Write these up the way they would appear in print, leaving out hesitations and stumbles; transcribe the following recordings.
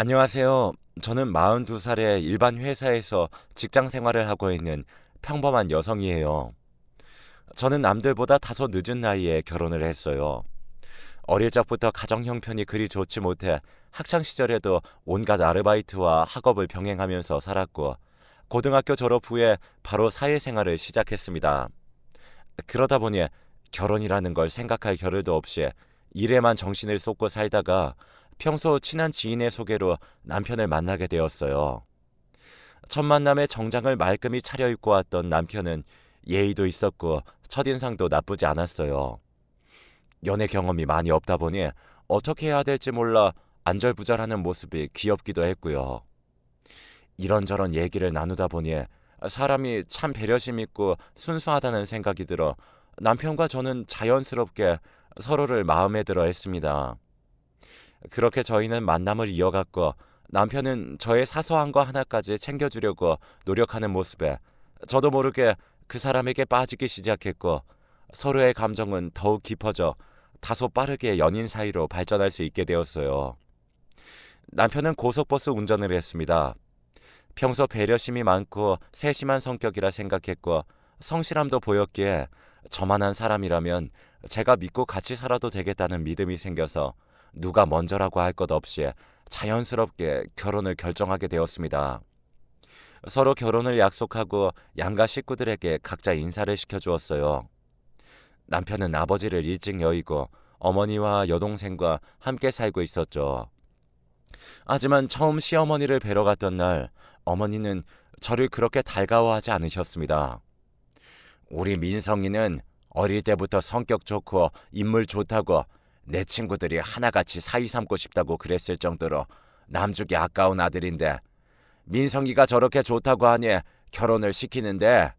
안녕하세요. 저는 42살의 일반 회사에서 직장 생활을 하고 있는 평범한 여성이에요. 저는 남들보다 다소 늦은 나이에 결혼을 했어요. 어릴 적부터 가정 형편이 그리 좋지 못해 학창 시절에도 온갖 아르바이트와 학업을 병행하면서 살았고, 고등학교 졸업 후에 바로 사회생활을 시작했습니다. 그러다 보니 결혼이라는 걸 생각할 겨를도 없이 일에만 정신을 쏟고 살다가 평소 친한 지인의 소개로 남편을 만나게 되었어요. 첫 만남에 정장을 말끔히 차려입고 왔던 남편은 예의도 있었고 첫인상도 나쁘지 않았어요. 연애 경험이 많이 없다 보니 어떻게 해야 될지 몰라 안절부절하는 모습이 귀엽기도 했고요. 이런저런 얘기를 나누다 보니 사람이 참 배려심 있고 순수하다는 생각이 들어 남편과 저는 자연스럽게 서로를 마음에 들어 했습니다. 그렇게 저희는 만남을 이어갔고, 남편은 저의 사소한 거 하나까지 챙겨주려고 노력하는 모습에 저도 모르게 그 사람에게 빠지기 시작했고, 서로의 감정은 더욱 깊어져 다소 빠르게 연인 사이로 발전할 수 있게 되었어요. 남편은 고속버스 운전을 했습니다. 평소 배려심이 많고 세심한 성격이라 생각했고, 성실함도 보였기에 저만한 사람이라면 제가 믿고 같이 살아도 되겠다는 믿음이 생겨서 누가 먼저라고 할 것 없이 자연스럽게 결혼을 결정하게 되었습니다. 서로 결혼을 약속하고 양가 식구들에게 각자 인사를 시켜주었어요. 남편은 아버지를 일찍 여의고 어머니와 여동생과 함께 살고 있었죠. 하지만 처음 시어머니를 뵈러 갔던 날, 어머니는 저를 그렇게 달가워하지 않으셨습니다. 우리 민성이는 어릴 때부터 성격 좋고 인물 좋다고 내 친구들이 하나같이 사위 삼고 싶다고 그랬을 정도로 남주기 아까운 아들인데, 민성이가 저렇게 좋다고 하니 결혼을 시키는데,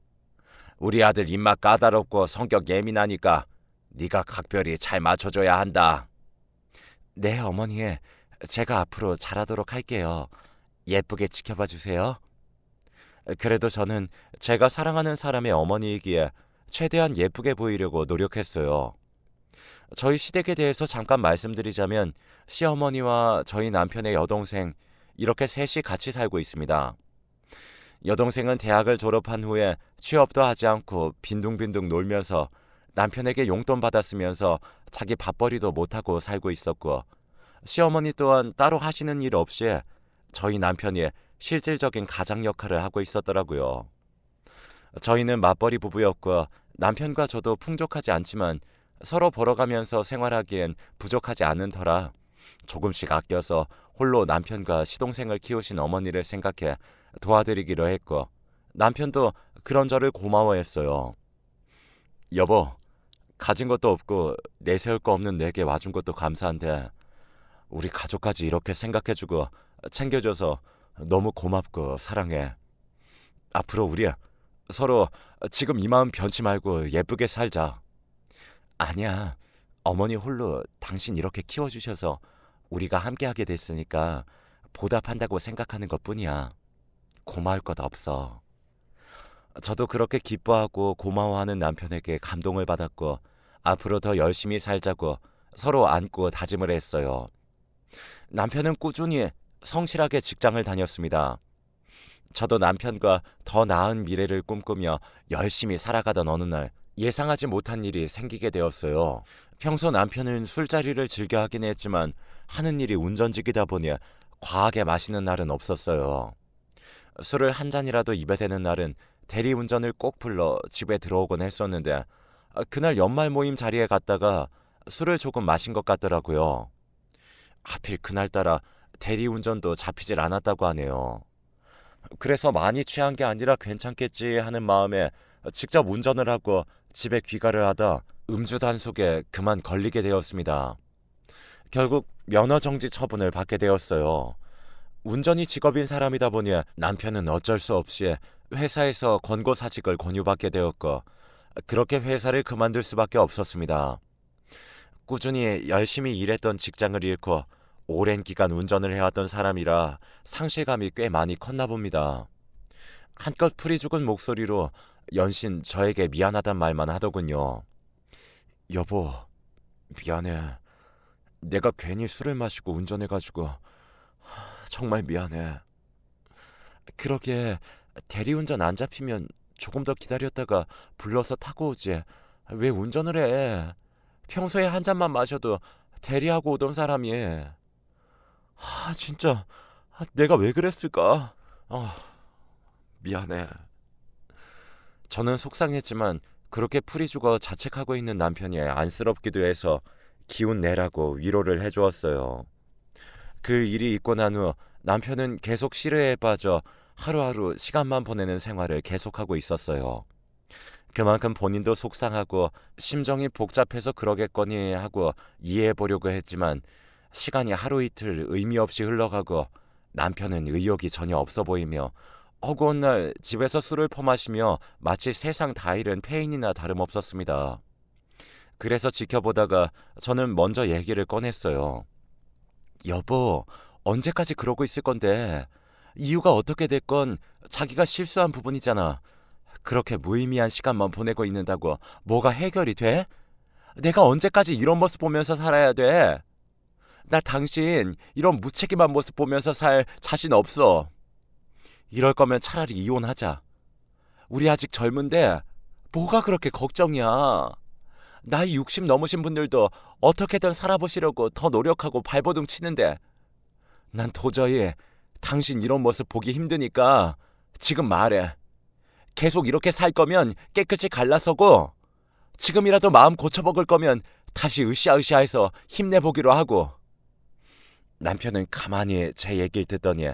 우리 아들 입맛 까다롭고 성격 예민하니까 네가 각별히 잘 맞춰줘야 한다. 네, 어머니. 제가 앞으로 잘하도록 할게요. 예쁘게 지켜봐 주세요. 그래도 저는 제가 사랑하는 사람의 어머니이기에 최대한 예쁘게 보이려고 노력했어요. 저희 시댁에 대해서 잠깐 말씀드리자면, 시어머니와 저희 남편의 여동생, 이렇게 셋이 같이 살고 있습니다. 여동생은 대학을 졸업한 후에 취업도 하지 않고 빈둥빈둥 놀면서 남편에게 용돈 받았으면서 자기 밥벌이도 못하고 살고 있었고, 시어머니 또한 따로 하시는 일 없이 저희 남편이 실질적인 가장 역할을 하고 있었더라고요. 저희는 맞벌이 부부였고, 남편과 저도 풍족하지 않지만 서로 벌어가면서 생활하기엔 부족하지 않은 터라 조금씩 아껴서 홀로 남편과 시동생을 키우신 어머니를 생각해 도와드리기로 했고, 남편도 그런 저를 고마워했어요. 여보, 가진 것도 없고 내세울 거 없는 내게 와준 것도 감사한데, 우리 가족까지 이렇게 생각해주고 챙겨줘서 너무 고맙고 사랑해. 앞으로 우리 서로 지금 이 마음 변치 말고 예쁘게 살자. 아니야. 어머니 홀로 당신 이렇게 키워주셔서 우리가 함께하게 됐으니까 보답한다고 생각하는 것뿐이야. 고마울 것 없어. 저도 그렇게 기뻐하고 고마워하는 남편에게 감동을 받았고, 앞으로 더 열심히 살자고 서로 안고 다짐을 했어요. 남편은 꾸준히 성실하게 직장을 다녔습니다. 저도 남편과 더 나은 미래를 꿈꾸며 열심히 살아가던 어느 날, 예상하지 못한 일이 생기게 되었어요. 평소 남편은 술자리를 즐겨 하긴 했지만 하는 일이 운전직이다 보니 과하게 마시는 날은 없었어요. 술을 한 잔이라도 입에 대는 날은 대리운전을 꼭 불러 집에 들어오곤 했었는데, 그날 연말 모임 자리에 갔다가 술을 조금 마신 것 같더라고요. 하필 그날따라 대리운전도 잡히질 않았다고 하네요. 그래서 많이 취한 게 아니라 괜찮겠지 하는 마음에 직접 운전을 하고 집에 귀가를 하다 음주 단속에 그만 걸리게 되었습니다. 결국 면허 정지 처분을 받게 되었어요. 운전이 직업인 사람이다 보니 남편은 어쩔 수 없이 회사에서 권고사직을 권유받게 되었고, 그렇게 회사를 그만둘 수밖에 없었습니다. 꾸준히 열심히 일했던 직장을 잃고 오랜 기간 운전을 해왔던 사람이라 상실감이 꽤 많이 컸나 봅니다. 한껏 풀이 죽은 목소리로 연신 저에게 미안하단 말만 하더군요. 여보, 미안해. 내가 괜히 술을 마시고 운전해가지고 정말 미안해. 그러게 대리운전 안 잡히면 조금 더 기다렸다가 불러서 타고 오지. 왜 운전을 해? 평소에 한 잔만 마셔도 대리하고 오던 사람이. 진짜 내가 왜 그랬을까? 아, 미안해. 저는 속상했지만 그렇게 풀이 죽어 자책하고 있는 남편이 안쓰럽기도 해서 기운 내라고 위로를 해주었어요. 그 일이 있고 난 후 남편은 계속 시르에 빠져 하루하루 시간만 보내는 생활을 계속하고 있었어요. 그만큼 본인도 속상하고 심정이 복잡해서 그러겠거니 하고 이해해 보려고 했지만 시간이 하루 이틀 의미 없이 흘러가고 남편은 의욕이 전혀 없어 보이며 허구한 날 집에서 술을 퍼마시며 마치 세상 다 잃은 폐인이나 다름없었습니다. 그래서 지켜보다가 저는 먼저 얘기를 꺼냈어요. 여보, 언제까지 그러고 있을 건데? 이유가 어떻게 됐건 자기가 실수한 부분이잖아. 그렇게 무의미한 시간만 보내고 있는다고 뭐가 해결이 돼? 내가 언제까지 이런 모습 보면서 살아야 돼? 나 당신 이런 무책임한 모습 보면서 살 자신 없어. 이럴 거면 차라리 이혼하자. 우리 아직 젊은데 뭐가 그렇게 걱정이야. 나이 60 넘으신 분들도 어떻게든 살아보시려고 더 노력하고 발버둥 치는데 난 도저히 당신 이런 모습 보기 힘드니까 지금 말해. 계속 이렇게 살 거면 깨끗이 갈라서고 지금이라도 마음 고쳐먹을 거면 다시 으쌰으쌰해서 힘내보기로 하고. 남편은 가만히 제 얘기를 듣더니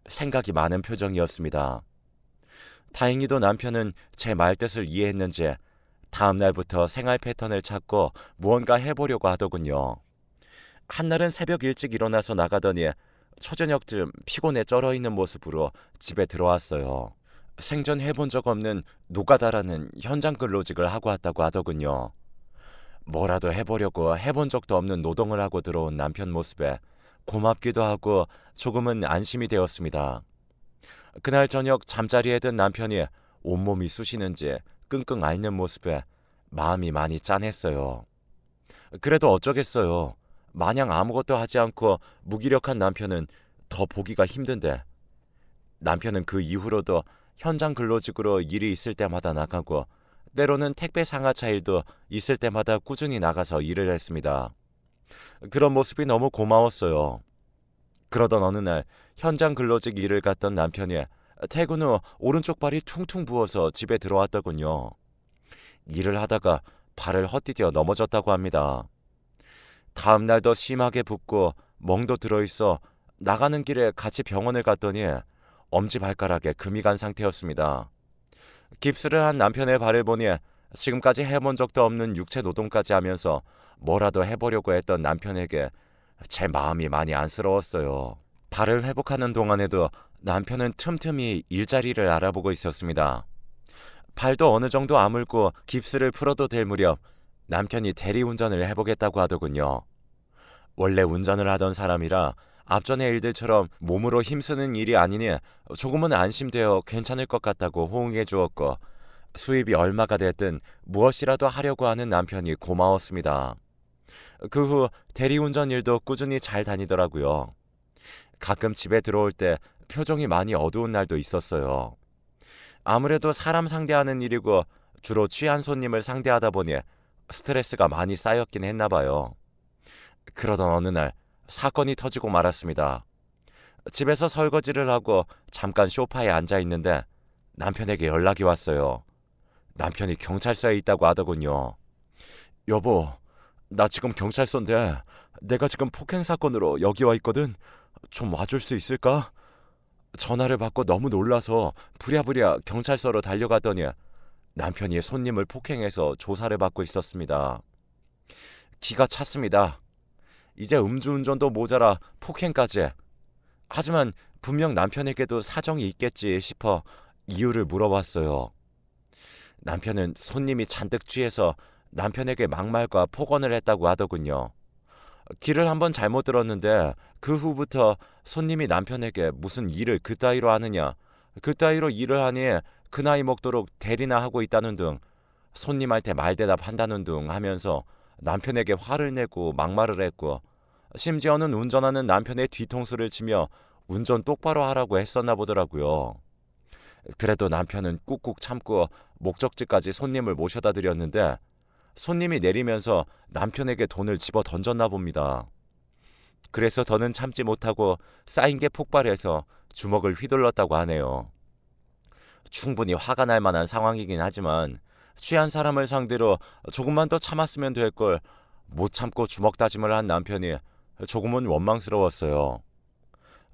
생각이 많은 표정이었습니다. 다행히도 남편은 제 말뜻을 이해했는지 다음 날부터 생활 패턴을 찾고 무언가 해보려고 하더군요. 한날은 새벽 일찍 일어나서 나가더니 초저녁쯤 피곤에 쩔어있는 모습으로 집에 들어왔어요. 생전 해본 적 없는 노가다라는 현장 근로직을 하고 왔다고 하더군요. 뭐라도 해보려고 해본 적도 없는 노동을 하고 들어온 남편 모습에 고맙기도 하고 조금은 안심이 되었습니다. 그날 저녁 잠자리에 든 남편이 온몸이 쑤시는지 끙끙 앓는 모습에 마음이 많이 짠했어요. 그래도 어쩌겠어요. 마냥 아무것도 하지 않고 무기력한 남편은 더 보기가 힘든데. 남편은 그 이후로도 현장 근로직으로 일이 있을 때마다 나가고 때로는 택배 상하차 일도 있을 때마다 꾸준히 나가서 일을 했습니다. 그런 모습이 너무 고마웠어요. 그러던 어느 날 현장 근로직 일을 갔던 남편이 퇴근 후 오른쪽 발이 퉁퉁 부어서 집에 들어왔더군요. 일을 하다가 발을 헛디뎌 넘어졌다고 합니다. 다음 날도 심하게 붓고 멍도 들어있어 나가는 길에 같이 병원을 갔더니 엄지발가락에 금이 간 상태였습니다. 깁스를 한 남편의 발을 보니 지금까지 해본 적도 없는 육체 노동까지 하면서 뭐라도 해보려고 했던 남편에게 제 마음이 많이 안쓰러웠어요. 발을 회복하는 동안에도 남편은 틈틈이 일자리를 알아보고 있었습니다. 발도 어느 정도 아물고 깁스를 풀어도 될 무렵 남편이 대리운전을 해보겠다고 하더군요. 원래 운전을 하던 사람이라 앞전의 일들처럼 몸으로 힘쓰는 일이 아니니 조금은 안심되어 괜찮을 것 같다고 호응해 주었고 수입이 얼마가 됐든 무엇이라도 하려고 하는 남편이 고마웠습니다. 그 후 대리운전 일도 꾸준히 잘 다니더라고요. 가끔 집에 들어올 때 표정이 많이 어두운 날도 있었어요. 아무래도 사람 상대하는 일이고 주로 취한 손님을 상대하다 보니 스트레스가 많이 쌓였긴 했나 봐요. 그러던 어느 날 사건이 터지고 말았습니다. 집에서 설거지를 하고 잠깐 소파에 앉아 있는데 남편에게 연락이 왔어요. 남편이 경찰서에 있다고 하더군요. 여보, 나 지금 경찰서인데 내가 지금 폭행 사건으로 여기 와 있거든. 좀 와줄 수 있을까? 전화를 받고 너무 놀라서 부랴부랴 경찰서로 달려가더니 남편이 손님을 폭행해서 조사를 받고 있었습니다. 기가 찼습니다. 이제 음주운전도 모자라 폭행까지. 하지만 분명 남편에게도 사정이 있겠지 싶어 이유를 물어봤어요. 남편은 손님이 잔뜩 취해서 남편에게 막말과 폭언을 했다고 하더군요. 길을 한번 잘못 들었는데 그 후부터 손님이 남편에게 무슨 일을 그따위로 하느냐, 그따위로 일을 하니 그 나이 먹도록 대리나 하고 있다는 등 손님한테 말대답한다는 등 하면서 남편에게 화를 내고 막말을 했고 심지어는 운전하는 남편의 뒤통수를 치며 운전 똑바로 하라고 했었나 보더라고요. 그래도 남편은 꾹꾹 참고 목적지까지 손님을 모셔다 드렸는데 손님이 내리면서 남편에게 돈을 집어 던졌나 봅니다. 그래서 더는 참지 못하고 쌓인 게 폭발해서 주먹을 휘둘렀다고 하네요. 충분히 화가 날 만한 상황이긴 하지만 취한 사람을 상대로 조금만 더 참았으면 될 걸 못 참고 주먹 다짐을 한 남편이 조금은 원망스러웠어요.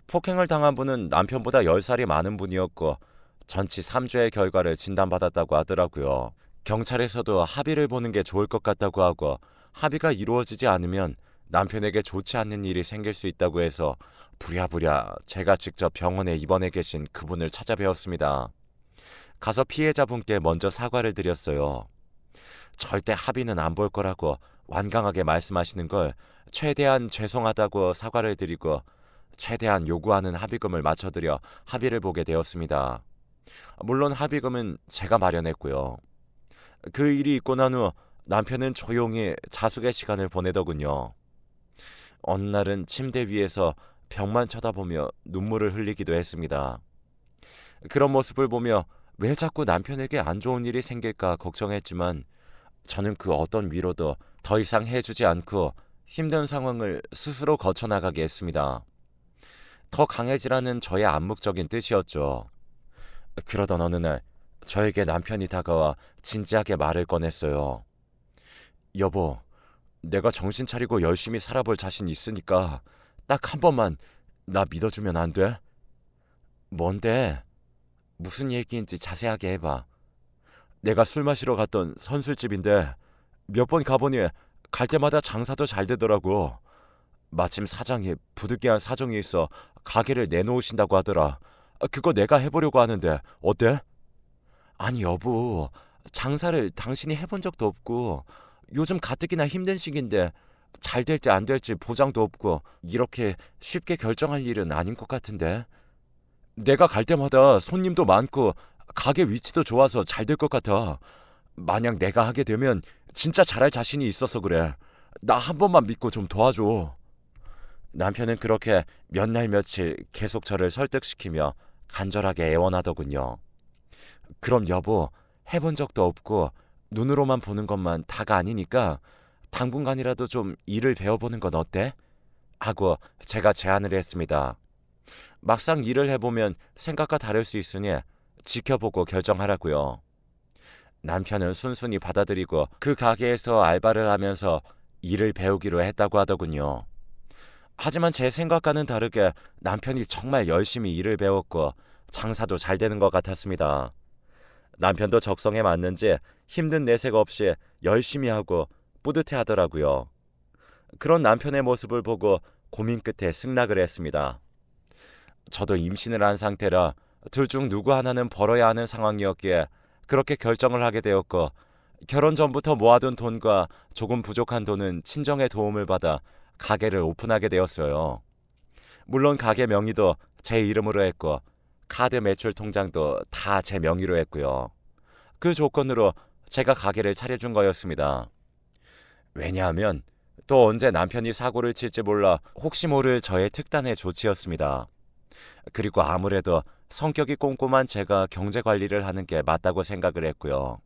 폭행을 당한 분은 남편보다 10살이 많은 분이었고 전치 3주의 결과를 진단받았다고 하더라고요. 경찰에서도 합의를 보는 게 좋을 것 같다고 하고 합의가 이루어지지 않으면 남편에게 좋지 않는 일이 생길 수 있다고 해서 부랴부랴 제가 직접 병원에 입원해 계신 그분을 찾아뵈었습니다. 가서 피해자분께 먼저 사과를 드렸어요. 절대 합의는 안 볼 거라고 완강하게 말씀하시는 걸 최대한 죄송하다고 사과를 드리고 최대한 요구하는 합의금을 맞춰드려 합의를 보게 되었습니다. 물론 합의금은 제가 마련했고요. 그 일이 있고 난 후 남편은 조용히 자숙의 시간을 보내더군요. 어느 날은 침대 위에서 벽만 쳐다보며 눈물을 흘리기도 했습니다. 그런 모습을 보며 왜 자꾸 남편에게 안 좋은 일이 생길까 걱정했지만 저는 그 어떤 위로도 더 이상 해주지 않고 힘든 상황을 스스로 거쳐나가게 했습니다. 더 강해지라는 저의 암묵적인 뜻이었죠. 그러던 어느 날 저에게 남편이 다가와 진지하게 말을 꺼냈어요. 여보, 내가 정신 차리고 열심히 살아볼 자신 있으니까 딱 한 번만 나 믿어주면 안 돼? 뭔데? 무슨 얘기인지 자세하게 해봐. 내가 술 마시러 갔던 선술집인데 몇 번 가보니 갈 때마다 장사도 잘 되더라고. 마침 사장이 부득이한 사정이 있어 가게를 내놓으신다고 하더라. 그거 내가 해보려고 하는데 어때? 아니 여보, 장사를 당신이 해본 적도 없고 요즘 가뜩이나 힘든 시기인데 잘 될지 안 될지 보장도 없고 이렇게 쉽게 결정할 일은 아닌 것 같은데. 내가 갈 때마다 손님도 많고 가게 위치도 좋아서 잘 될 것 같아. 만약 내가 하게 되면 진짜 잘할 자신이 있어서 그래. 나 한 번만 믿고 좀 도와줘. 남편은 그렇게 몇 날 며칠 계속 저를 설득시키며 간절하게 애원하더군요. 그럼 여보, 해본 적도 없고 눈으로만 보는 것만 다가 아니니까 당분간이라도 좀 일을 배워보는 건 어때? 하고 제가 제안을 했습니다. 막상 일을 해보면 생각과 다를 수 있으니 지켜보고 결정하라고요. 남편은 순순히 받아들이고 그 가게에서 알바를 하면서 일을 배우기로 했다고 하더군요. 하지만 제 생각과는 다르게 남편이 정말 열심히 일을 배웠고 장사도 잘 되는 것 같았습니다. 남편도 적성에 맞는지 힘든 내색 없이 열심히 하고 뿌듯해 하더라고요. 그런 남편의 모습을 보고 고민 끝에 승낙을 했습니다. 저도 임신을 한 상태라 둘 중 누구 하나는 벌어야 하는 상황이었기에 그렇게 결정을 하게 되었고 결혼 전부터 모아둔 돈과 조금 부족한 돈은 친정의 도움을 받아 가게를 오픈하게 되었어요. 물론 가게 명의도 제 이름으로 했고 카드 매출 통장도 다 제 명의로 했고요. 그 조건으로 제가 가게를 차려준 거였습니다. 왜냐하면 또 언제 남편이 사고를 칠지 몰라 혹시 모를 저의 특단의 조치였습니다. 그리고 아무래도 성격이 꼼꼼한 제가 경제 관리를 하는 게 맞다고 생각을 했고요.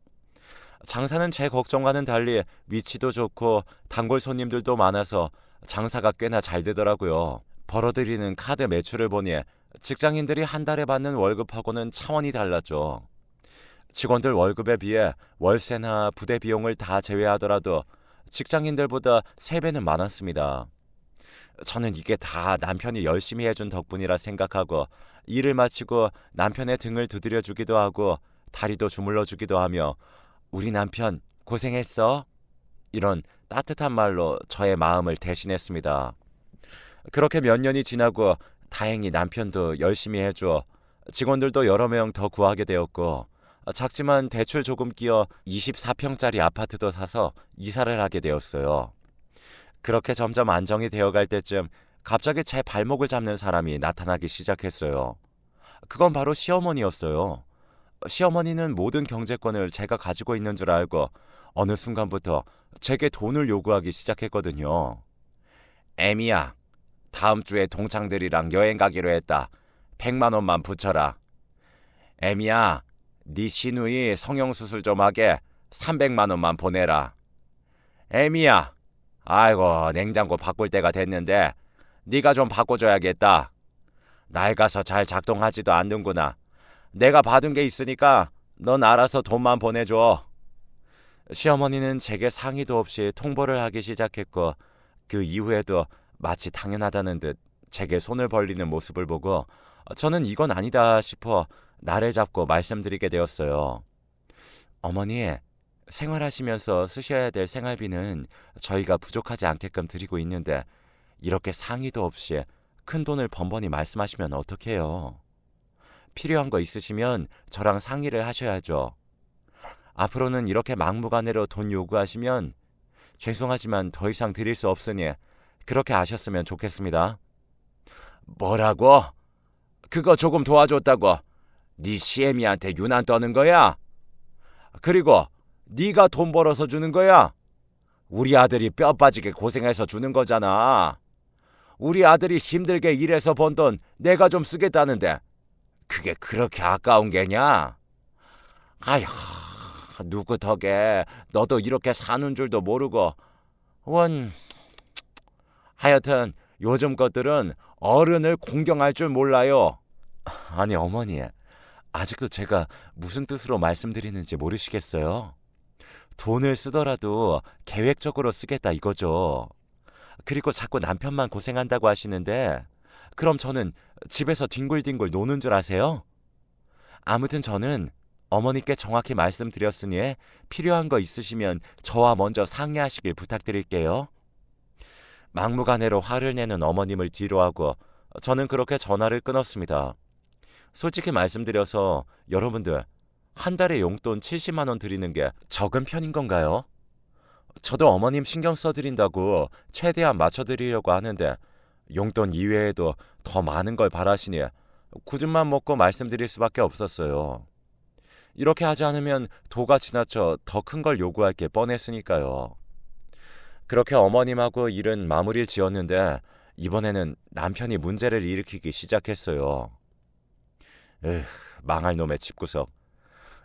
장사는 제 걱정과는 달리 위치도 좋고 단골 손님들도 많아서 장사가 꽤나 잘 되더라고요. 벌어들이는 카드 매출을 보니 직장인들이 한 달에 받는 월급하고는 차원이 달랐죠. 직원들 월급에 비해 월세나 부대 비용을 다 제외하더라도 직장인들보다 3배는 많았습니다. 저는 이게 다 남편이 열심히 해준 덕분이라 생각하고 일을 마치고 남편의 등을 두드려 주기도 하고 다리도 주물러 주기도 하며 우리 남편 고생했어. 이런 따뜻한 말로 저의 마음을 대신했습니다. 그렇게 몇 년이 지나고 다행히 남편도 열심히 해줘 직원들도 여러 명 더 구하게 되었고 작지만 대출 조금 끼어 24평짜리 아파트도 사서 이사를 하게 되었어요. 그렇게 점점 안정이 되어갈 때쯤 갑자기 제 발목을 잡는 사람이 나타나기 시작했어요. 그건 바로 시어머니였어요. 시어머니는 모든 경제권을 제가 가지고 있는 줄 알고 어느 순간부터 제게 돈을 요구하기 시작했거든요. 애미야, 다음 주에 동창들이랑 여행 가기로 했다. 100만 원만 붙여라. 애미야, 네 시누이 성형수술 좀 하게 300만 원만 보내라. 애미야, 아이고 냉장고 바꿀 때가 됐는데 네가 좀 바꿔줘야겠다. 낡아서 잘 작동하지도 않는구나. 내가 받은 게 있으니까 넌 알아서 돈만 보내줘. 시어머니는 제게 상의도 없이 통보를 하기 시작했고 그 이후에도 마치 당연하다는 듯 제게 손을 벌리는 모습을 보고 저는 이건 아니다 싶어 나를 잡고 말씀드리게 되었어요. 어머니, 생활하시면서 쓰셔야 될 생활비는 저희가 부족하지 않게끔 드리고 있는데 이렇게 상의도 없이 큰 돈을 번번이 말씀하시면 어떡해요? 필요한 거 있으시면 저랑 상의를 하셔야죠. 앞으로는 이렇게 막무가내로 돈 요구하시면 죄송하지만 더 이상 드릴 수 없으니 그렇게 아셨으면 좋겠습니다. 뭐라고? 그거 조금 도와줬다고 네 시애미한테 유난 떠는 거야? 그리고 네가 돈 벌어서 주는 거야? 우리 아들이 뼈 빠지게 고생해서 주는 거잖아. 우리 아들이 힘들게 일해서 번 돈 내가 좀 쓰겠다는데 그게 그렇게 아까운 게냐? 아휴, 누구 덕에 너도 이렇게 사는 줄도 모르고 하여튼 요즘 것들은 어른을 공경할 줄 몰라요. 아니 어머니, 아직도 제가 무슨 뜻으로 말씀드리는지 모르시겠어요? 돈을 쓰더라도 계획적으로 쓰겠다 이거죠. 그리고 자꾸 남편만 고생한다고 하시는데 그럼 저는 집에서 뒹굴뒹굴 노는 줄 아세요? 아무튼 저는 어머니께 정확히 말씀드렸으니 필요한 거 있으시면 저와 먼저 상의하시길 부탁드릴게요. 막무가내로 화를 내는 어머님을 뒤로하고 저는 그렇게 전화를 끊었습니다. 솔직히 말씀드려서 여러분들 한 달에 용돈 70만 원 드리는 게 적은 편인 건가요? 저도 어머님 신경 써드린다고 최대한 맞춰드리려고 하는데 용돈 이외에도 더 많은 걸 바라시니 굳은맘 먹고 말씀드릴 수밖에 없었어요. 이렇게 하지 않으면 도가 지나쳐 더 큰 걸 요구할 게 뻔했으니까요. 그렇게 어머님하고 일은 마무리를 지었는데 이번에는 남편이 문제를 일으키기 시작했어요. 망할 놈의 집구석.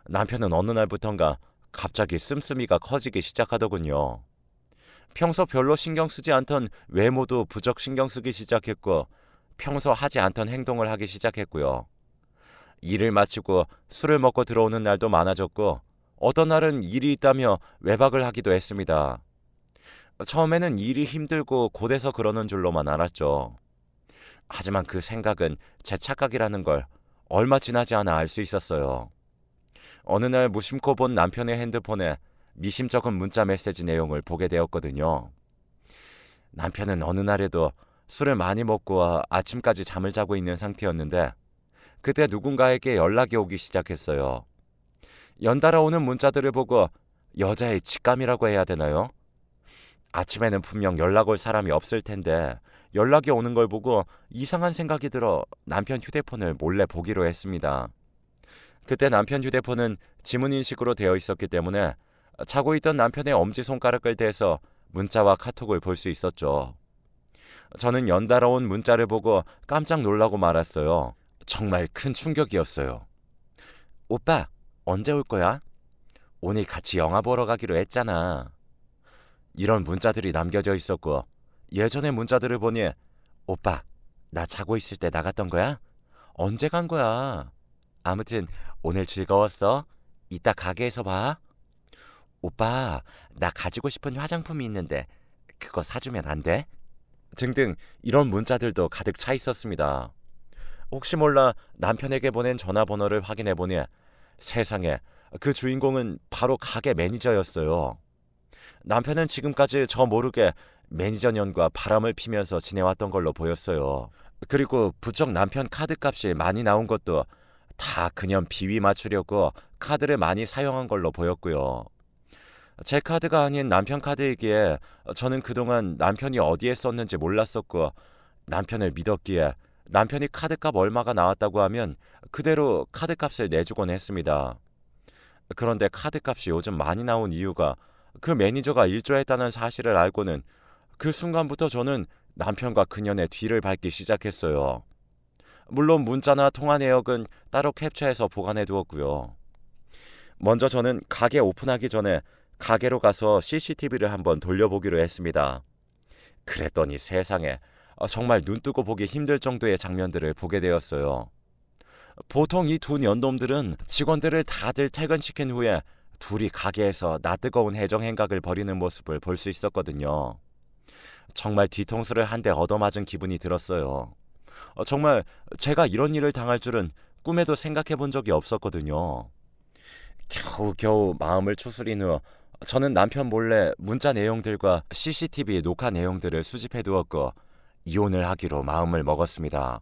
남편은 어느 날부턴가 갑자기 씀씀이가 커지기 시작하더군요. 평소 별로 신경 쓰지 않던 외모도 부쩍 신경 쓰기 시작했고 평소 하지 않던 행동을 하기 시작했고요. 일을 마치고 술을 먹고 들어오는 날도 많아졌고 어떤 날은 일이 있다며 외박을 하기도 했습니다. 처음에는 일이 힘들고 고돼서 그러는 줄로만 알았죠. 하지만 그 생각은 제 착각이라는 걸 얼마 지나지 않아 알 수 있었어요. 어느 날 무심코 본 남편의 핸드폰에 미심쩍은 문자 메시지 내용을 보게 되었거든요. 남편은 어느 날에도 술을 많이 먹고 아침까지 잠을 자고 있는 상태였는데 그때 누군가에게 연락이 오기 시작했어요. 연달아 오는 문자들을 보고 여자의 직감이라고 해야 되나요? 아침에는 분명 연락 올 사람이 없을 텐데 연락이 오는 걸 보고 이상한 생각이 들어 남편 휴대폰을 몰래 보기로 했습니다. 그때 남편 휴대폰은 지문인식으로 되어 있었기 때문에 자고 있던 남편의 엄지손가락을 대서 문자와 카톡을 볼 수 있었죠. 저는 연달아 온 문자를 보고 깜짝 놀라고 말았어요. 정말 큰 충격이었어요. 오빠, 언제 올 거야? 오늘 같이 영화 보러 가기로 했잖아. 이런 문자들이 남겨져 있었고 예전의 문자들을 보니 오빠, 나 자고 있을 때 나갔던 거야? 언제 간 거야? 아무튼 오늘 즐거웠어. 이따 가게에서 봐. 오빠, 나 가지고 싶은 화장품이 있는데 그거 사주면 안 돼? 등등 이런 문자들도 가득 차 있었습니다. 혹시 몰라 남편에게 보낸 전화번호를 확인해보니 세상에 그 주인공은 바로 가게 매니저였어요. 남편은 지금까지 저 모르게 매니저 년과 바람을 피면서 지내왔던 걸로 보였어요. 그리고 부쩍 남편 카드값이 많이 나온 것도 다 그년 비위 맞추려고 카드를 많이 사용한 걸로 보였고요. 제 카드가 아닌 남편 카드이기에 저는 그동안 남편이 어디에 썼는지 몰랐었고 남편을 믿었기에 남편이 카드값 얼마가 나왔다고 하면 그대로 카드값을 내주곤 했습니다. 그런데 카드값이 요즘 많이 나온 이유가 그 매니저가 일조했다는 사실을 알고는 그 순간부터 저는 남편과 그년의 뒤를 밟기 시작했어요. 물론 문자나 통화 내역은 따로 캡처해서 보관해 두었고요. 먼저 저는 가게 오픈하기 전에 가게로 가서 CCTV를 한번 돌려보기로 했습니다. 그랬더니 세상에 정말 눈뜨고 보기 힘들 정도의 장면들을 보게 되었어요. 보통 이 두 년놈들은 직원들을 다들 퇴근시킨 후에 둘이 가게에서 낯뜨거운 해정 행각을 벌이는 모습을 볼 수 있었거든요. 정말 뒤통수를 한 대 얻어맞은 기분이 들었어요. 정말 제가 이런 일을 당할 줄은 꿈에도 생각해 본 적이 없었거든요. 겨우겨우 마음을 추스린 후 저는 남편 몰래 문자 내용들과 CCTV 녹화 내용들을 수집해 두었고 이혼을 하기로 마음을 먹었습니다.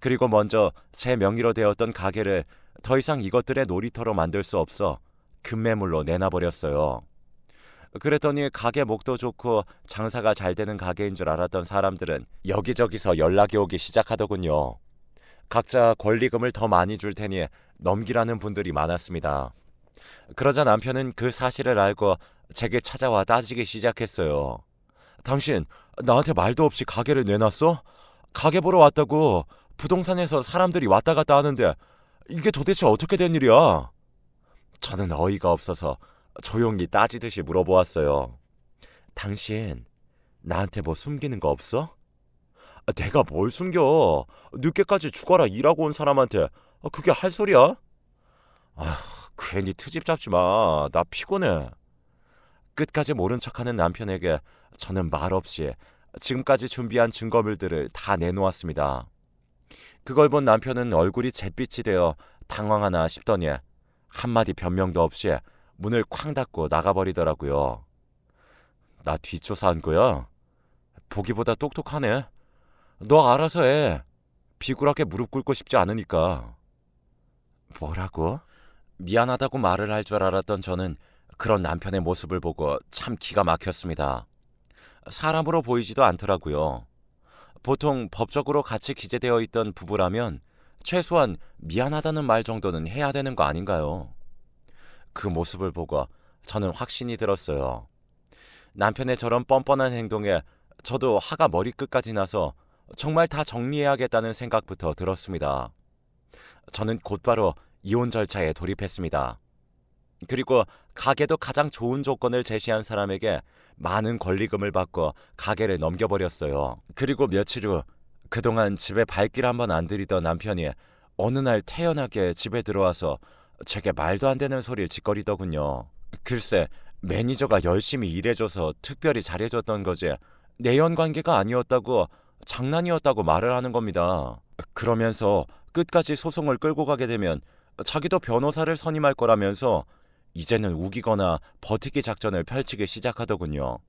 그리고 먼저 제 명의로 되었던 가게를 더 이상 이것들의 놀이터로 만들 수 없어 급매물로 내놔버렸어요. 그랬더니 가게 목도 좋고 장사가 잘 되는 가게인 줄 알았던 사람들은 여기저기서 연락이 오기 시작하더군요. 각자 권리금을 더 많이 줄 테니 넘기라는 분들이 많았습니다. 그러자 남편은 그 사실을 알고 제게 찾아와 따지기 시작했어요. 당신 나한테 말도 없이 가게를 내놨어? 가게 보러 왔다고 부동산에서 사람들이 왔다 갔다 하는데 이게 도대체 어떻게 된 일이야? 저는 어이가 없어서 조용히 따지듯이 물어보았어요. 당신 나한테 뭐 숨기는 거 없어? 내가 뭘 숨겨? 늦게까지 죽어라 일하고 온 사람한테 그게 할 소리야? 괜히 트집 잡지 마. 나 피곤해. 끝까지 모른 척하는 남편에게 저는 말없이 지금까지 준비한 증거물들을 다 내놓았습니다. 그걸 본 남편은 얼굴이 잿빛이 되어 당황하나 싶더니 한마디 변명도 없이 문을 쾅 닫고 나가버리더라고요. 나 뒷조사한 거야? 보기보다 똑똑하네. 너 알아서 해. 비굴하게 무릎 꿇고 싶지 않으니까. 뭐라고? 미안하다고 말을 할 줄 알았던 저는 그런 남편의 모습을 보고 참 기가 막혔습니다. 사람으로 보이지도 않더라고요. 보통 법적으로 같이 기재되어 있던 부부라면 최소한 미안하다는 말 정도는 해야 되는 거 아닌가요? 그 모습을 보고 저는 확신이 들었어요. 남편의 저런 뻔뻔한 행동에 저도 화가 머리끝까지 나서 정말 다 정리해야겠다는 생각부터 들었습니다. 저는 곧바로 이혼 절차에 돌입했습니다. 그리고 가게도 가장 좋은 조건을 제시한 사람에게 많은 권리금을 받고 가게를 넘겨버렸어요. 그리고 며칠 후 그동안 집에 발길 한번 안 들이던 남편이 어느 날 태연하게 집에 들어와서 제게 말도 안 되는 소리를 짓거리더군요. 글쎄 매니저가 열심히 일해줘서 특별히 잘해줬던 거지 내연관계가 아니었다고 장난이었다고 말을 하는 겁니다. 그러면서 끝까지 소송을 끌고 가게 되면 자기도 변호사를 선임할 거라면서 이제는 우기거나 버티기 작전을 펼치기 시작하더군요.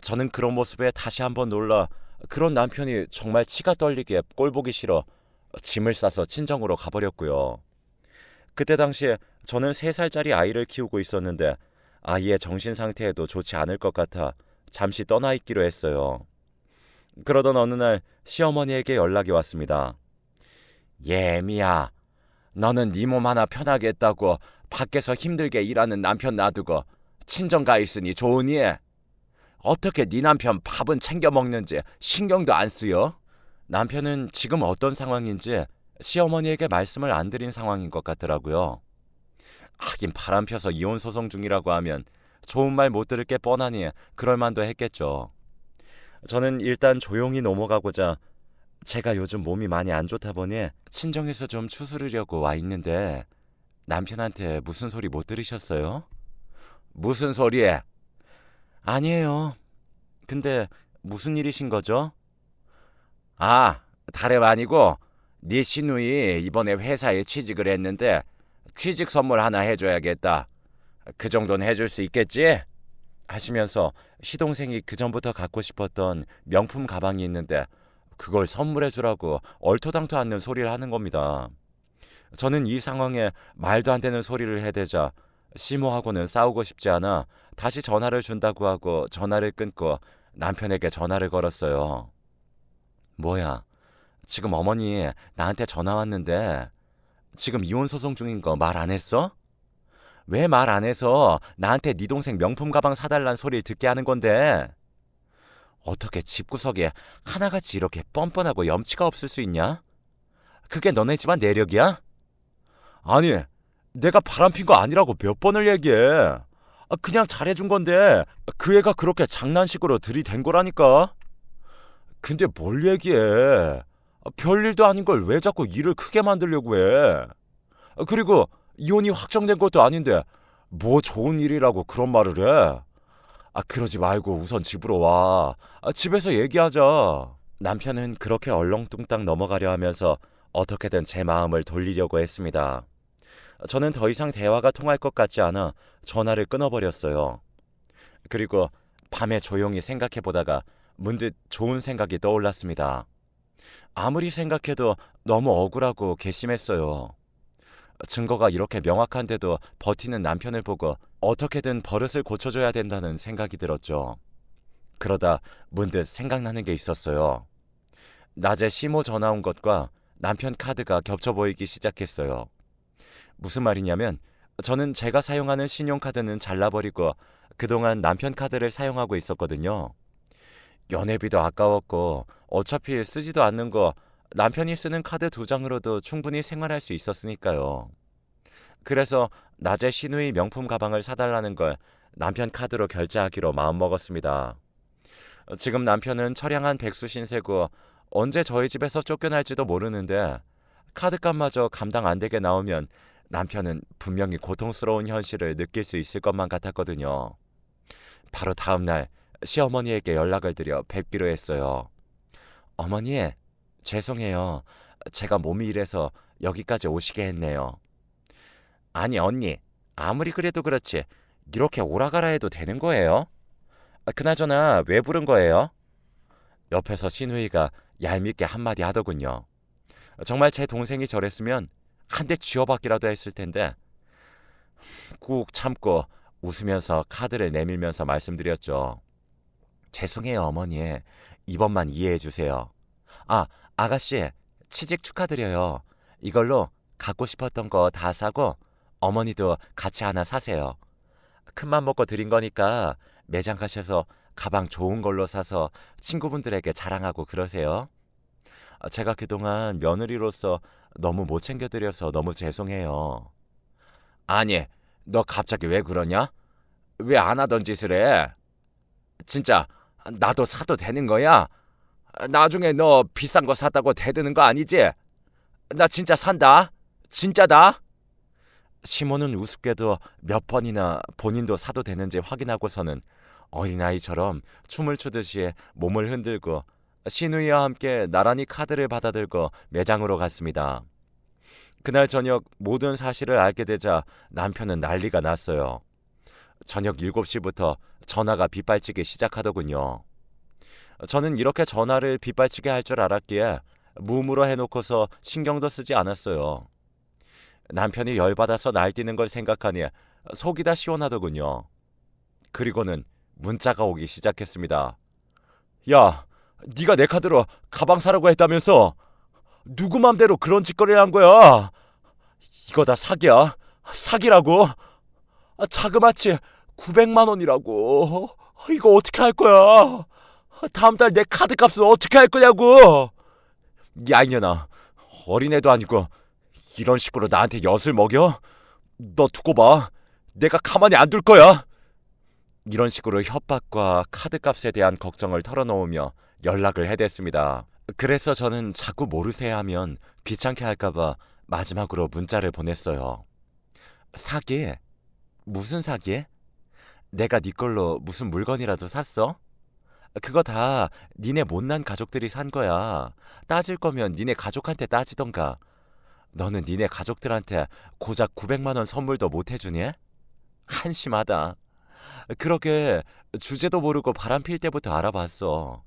저는 그런 모습에 다시 한번 놀라 그런 남편이 정말 치가 떨리게 꼴보기 싫어 짐을 싸서 친정으로 가버렸고요. 그때 당시에 저는 3살짜리 아이를 키우고 있었는데 아이의 정신 상태에도 좋지 않을 것 같아 잠시 떠나 있기로 했어요. 그러던 어느 날 시어머니에게 연락이 왔습니다. 예미야, 너는 네 몸 하나 편하게 했다고 밖에서 힘들게 일하는 남편 놔두고 친정 가 있으니 좋으니? 어떻게 네 남편 밥은 챙겨 먹는지 신경도 안 쓰여? 남편은 지금 어떤 상황인지 시어머니에게 말씀을 안 드린 상황인 것 같더라고요. 하긴 바람 펴서 이혼 소송 중이라고 하면 좋은 말 못 들을 게 뻔하니 그럴 만도 했겠죠. 저는 일단 조용히 넘어가고자 제가 요즘 몸이 많이 안 좋다 보니 친정에서 좀 추스르려고 와 있는데 남편한테 무슨 소리 못 들으셨어요? 무슨 소리에? 아니에요. 근데 무슨 일이신 거죠? 다름 아니고 네 시누이 이번에 회사에 취직을 했는데 취직 선물 하나 해줘야겠다. 그 정도는 해줄 수 있겠지? 하시면서 시동생이 그전부터 갖고 싶었던 명품 가방이 있는데 그걸 선물해주라고 얼토당토 않는 소리를 하는 겁니다. 저는 이 상황에 말도 안 되는 소리를 해대자 시모하고는 싸우고 싶지 않아 다시 전화를 준다고 하고 전화를 끊고 남편에게 전화를 걸었어요. 뭐야, 지금 어머니 나한테 전화 왔는데 지금 이혼 소송 중인 거 말 안 했어? 왜 말 안 해서 나한테 네 동생 명품 가방 사달란 소리 듣게 하는 건데? 어떻게 집구석에 하나같이 이렇게 뻔뻔하고 염치가 없을 수 있냐? 그게 너네 집안 내력이야? 아니, 내가 바람핀 거 아니라고 몇 번을 얘기해. 그냥 잘해준 건데 그 애가 그렇게 장난식으로 들이댄 거라니까. 근데 뭘 얘기해. 별일도 아닌 걸 왜 자꾸 일을 크게 만들려고 해. 그리고 이혼이 확정된 것도 아닌데 뭐 좋은 일이라고 그런 말을 해. 그러지 말고 우선 집으로 와. 집에서 얘기하자. 남편은 그렇게 얼렁뚱땅 넘어가려 하면서 어떻게든 제 마음을 돌리려고 했습니다. 저는 더 이상 대화가 통할 것 같지 않아 전화를 끊어버렸어요. 그리고 밤에 조용히 생각해보다가 문득 좋은 생각이 떠올랐습니다. 아무리 생각해도 너무 억울하고 괘씸했어요. 증거가 이렇게 명확한데도 버티는 남편을 보고 어떻게든 버릇을 고쳐줘야 된다는 생각이 들었죠. 그러다 문득 생각나는 게 있었어요. 낮에 시모 전화 온 것과 남편 카드가 겹쳐 보이기 시작했어요. 무슨 말이냐면 저는 제가 사용하는 신용카드는 잘라버리고 그동안 남편 카드를 사용하고 있었거든요. 연회비도 아까웠고 어차피 쓰지도 않는 거 남편이 쓰는 카드 2장으로도 충분히 생활할 수 있었으니까요. 그래서 낮에 시누이 명품 가방을 사달라는 걸 남편 카드로 결제하기로 마음먹었습니다. 지금 남편은 처량한 백수 신세고 언제 저희 집에서 쫓겨날지도 모르는데 카드값마저 감당 안 되게 나오면 남편은 분명히 고통스러운 현실을 느낄 수 있을 것만 같았거든요. 바로 다음 날 시어머니에게 연락을 드려 뵙기로 했어요. 어머니, 죄송해요. 제가 몸이 이래서 여기까지 오시게 했네요. 아니 언니, 아무리 그래도 그렇지 이렇게 오라가라 해도 되는 거예요? 그나저나 왜 부른 거예요? 옆에서 시누이가 얄밉게 한마디 하더군요. 정말 제 동생이 저랬으면 한 대 쥐어박기라도 했을 텐데 꾹 참고 웃으면서 카드를 내밀면서 말씀드렸죠. 죄송해요 어머니. 이번만 이해해 주세요. 아가씨, 취직 축하드려요. 이걸로 갖고 싶었던 거 다 사고 어머니도 같이 하나 사세요. 큰맘 먹고 드린 거니까 매장 가셔서 가방 좋은 걸로 사서 친구분들에게 자랑하고 그러세요. 제가 그동안 며느리로서 너무 못 챙겨드려서 너무 죄송해요. 아니, 너 갑자기 왜 그러냐? 왜 안 하던 짓을 해? 진짜 나도 사도 되는 거야? 나중에 너 비싼 거 샀다고 대드는 거 아니지? 나 진짜 산다. 진짜다. 시모는 우습게도 몇 번이나 본인도 사도 되는지 확인하고서는 어린아이처럼 춤을 추듯이 몸을 흔들고 시누이와 함께 나란히 카드를 받아들고 매장으로 갔습니다. 그날 저녁 모든 사실을 알게 되자 남편은 난리가 났어요. 저녁 7시부터 전화가 빗발치기 시작하더군요. 저는 이렇게 전화를 빗발치게 할 줄 알았기에 무음으로 해놓고서 신경도 쓰지 않았어요. 남편이 열받아서 날뛰는 걸 생각하니 속이 다 시원하더군요. 그리고는 문자가 오기 시작했습니다. 야, 네가 내 카드로 가방 사라고 했다면서 누구 맘대로 그런 짓거리를 한 거야? 이거 다 사기야. 사기라고. 자그마치 900만 원이라고. 이거 어떻게 할 거야? 다음 달 내 카드 값은 어떻게 할 거냐고. 야 이년아, 어린애도 아니고 이런 식으로 나한테 엿을 먹여? 너 두고 봐. 내가 가만히 안 둘 거야. 이런 식으로 협박과 카드값에 대한 걱정을 털어놓으며 연락을 해댔습니다. 그래서 저는 자꾸 모르세요 하면 귀찮게 할까봐 마지막으로 문자를 보냈어요. 사기? 무슨 사기? 내가 네 걸로 무슨 물건이라도 샀어? 그거 다 니네 못난 가족들이 산 거야. 따질 거면 니네 가족한테 따지던가. 너는 니네 가족들한테 고작 900만 원 선물도 못 해주니? 한심하다. 그러게 주제도 모르고 바람 필 때부터 알아봤어.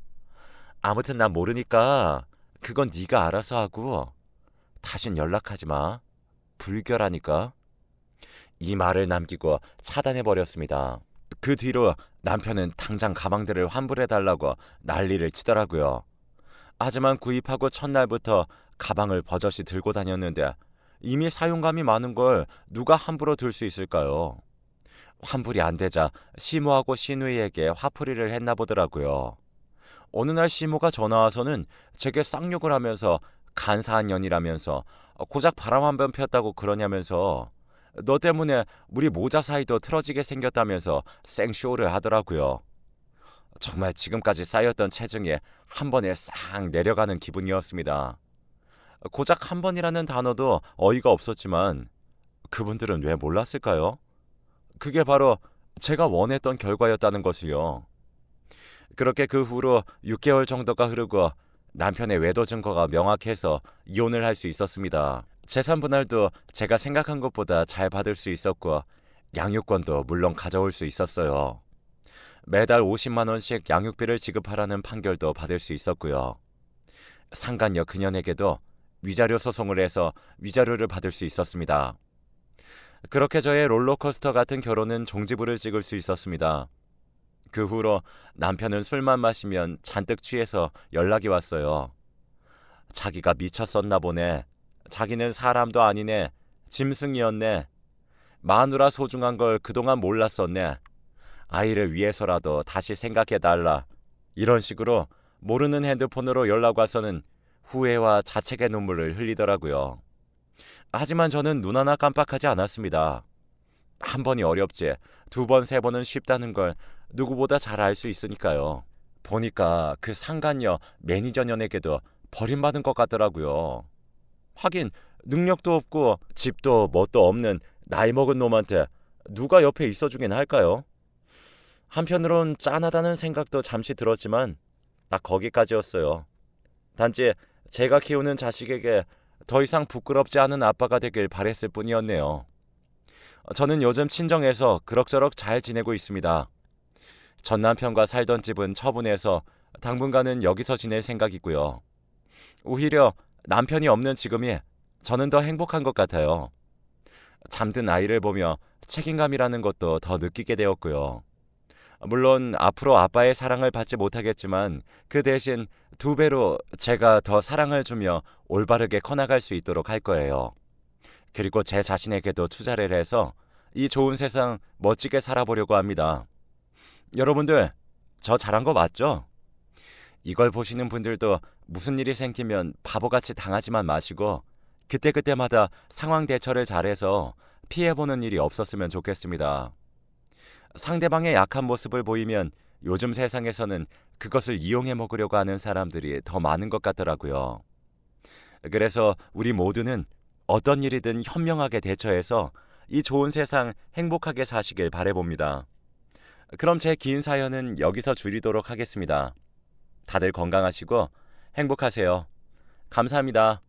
아무튼 난 모르니까 그건 네가 알아서 하고 다신 연락하지 마. 불결하니까. 이 말을 남기고 차단해버렸습니다. 그 뒤로 남편은 당장 가방들을 환불해달라고 난리를 치더라고요. 하지만 구입하고 첫날부터 가방을 버젓이 들고 다녔는데 이미 사용감이 많은 걸 누가 함부로 들 수 있을까요? 환불이 안 되자 시모하고 시누이에게 화풀이를 했나 보더라고요. 어느 날 시모가 전화 와서는 제게 쌍욕을 하면서 간사한 년이라면서 고작 바람 한 번 폈다고 그러냐면서 너 때문에 우리 모자 사이도 틀어지게 생겼다면서 생쇼를 하더라고요. 정말 지금까지 쌓였던 체중이 한 번에 싹 내려가는 기분이었습니다. 고작 한 번이라는 단어도 어이가 없었지만 그분들은 왜 몰랐을까요? 그게 바로 제가 원했던 결과였다는 것이요. 그렇게 그 후로 6개월 정도가 흐르고 남편의 외도 증거가 명확해서 이혼을 할 수 있었습니다. 재산 분할도 제가 생각한 것보다 잘 받을 수 있었고 양육권도 물론 가져올 수 있었어요. 매달 50만 원씩 양육비를 지급하라는 판결도 받을 수 있었고요. 상간녀 그년에게도 위자료 소송을 해서 위자료를 받을 수 있었습니다. 그렇게 저의 롤러코스터 같은 결혼은 종지부를 찍을 수 있었습니다. 그 후로 남편은 술만 마시면 잔뜩 취해서 연락이 왔어요. 자기가 미쳤었나 보네. 자기는 사람도 아니네. 짐승이었네. 마누라 소중한 걸 그동안 몰랐었네. 아이를 위해서라도 다시 생각해달라. 이런 식으로 모르는 핸드폰으로 연락 와서는 후회와 자책의 눈물을 흘리더라고요. 하지만 저는 눈 하나 깜빡하지 않았습니다. 한 번이 어렵지 2번, 3번은 쉽다는 걸 누구보다 잘 알 수 있으니까요. 보니까 그 상간녀 매니저 년에게도 버림받은 것 같더라고요. 하긴 능력도 없고 집도 뭣도 없는 나이 먹은 놈한테 누가 옆에 있어주긴 할까요? 한편으론 짠하다는 생각도 잠시 들었지만 딱 거기까지였어요. 단지 제가 키우는 자식에게 더 이상 부끄럽지 않은 아빠가 되길 바랬을 뿐이었네요. 저는 요즘 친정에서 그럭저럭 잘 지내고 있습니다. 전 남편과 살던 집은 처분해서 당분간은 여기서 지낼 생각이고요. 오히려 남편이 없는 지금이 저는 더 행복한 것 같아요. 잠든 아이를 보며 책임감이라는 것도 더 느끼게 되었고요. 물론 앞으로 아빠의 사랑을 받지 못하겠지만 그 대신 2배로 제가 더 사랑을 주며 올바르게 커나갈 수 있도록 할 거예요. 그리고 제 자신에게도 투자를 해서 이 좋은 세상 멋지게 살아보려고 합니다. 여러분들, 저 잘한 거 맞죠? 이걸 보시는 분들도 무슨 일이 생기면 바보같이 당하지만 마시고 그때그때마다 상황 대처를 잘해서 피해보는 일이 없었으면 좋겠습니다. 상대방의 약한 모습을 보이면 요즘 세상에서는 그것을 이용해 먹으려고 하는 사람들이 더 많은 것 같더라고요. 그래서 우리 모두는 어떤 일이든 현명하게 대처해서 이 좋은 세상 행복하게 사시길 바라봅니다. 그럼 제 긴 사연은 여기서 줄이도록 하겠습니다. 다들 건강하시고 행복하세요. 감사합니다.